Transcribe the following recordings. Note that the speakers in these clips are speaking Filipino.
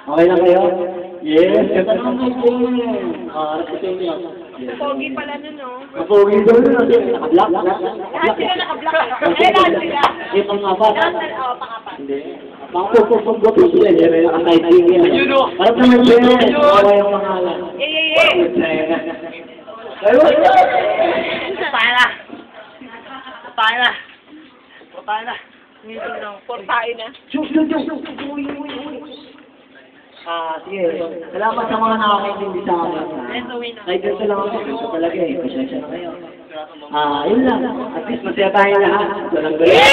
Okay lang kayo? Yes. Ito naman kayo. Reputation niyo. Pogi pala nun, no? Mapogi daw yun. Naka-block. Lahat sila naka-block. Lahat sila. Yung pang-apat. Oo, pang-apat. Hindi. Pang-pupupupot sila. May naka-typing yan. Parang naman siya. Wala yung pangalan. Portahe na. Portahe na. Sige. Salamat sa mga nakakaintindi sa akin. Kahit ganito lang ako. Gusto talaga eh. Pasensya na kayo. Yun lang. At least masaya tayo lahat. Walang galing.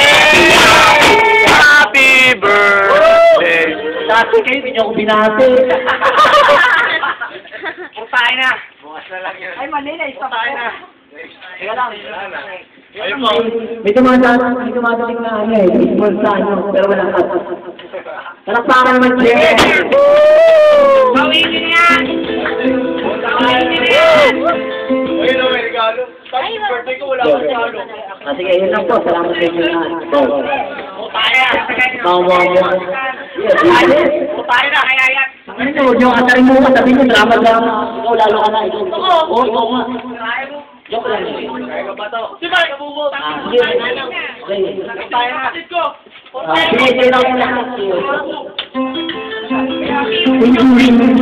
Happy birthday! Kasi kayo, hindi niyo ako binati. Portahe na! Bukas na lang yun. Ay, mali na. Portahe na! Teka lang. Ayun po. May dumadating na ano eh. Baseball sa ano. Pero walang cut. Palakpakan naman siya. Bawin nyo na yan! Bawin nyo na yan! Ayun na, may regalo. Tapos birthday ko, wala akong regalo. Sige, yun lang po. Salamat sa inyo lahat. Portahe na! Bawa. Portahe na, kaya yan! Ano huwag niyo katarin mo ka. Sabihin niyo, drama. Ikaw lalo ka na. Oo, ikaw nga. Joke lang. Kaya ka ba to? Si Mark, kabubo! Sige. Okay. Portahe na! Sige, sige lang. Thank you.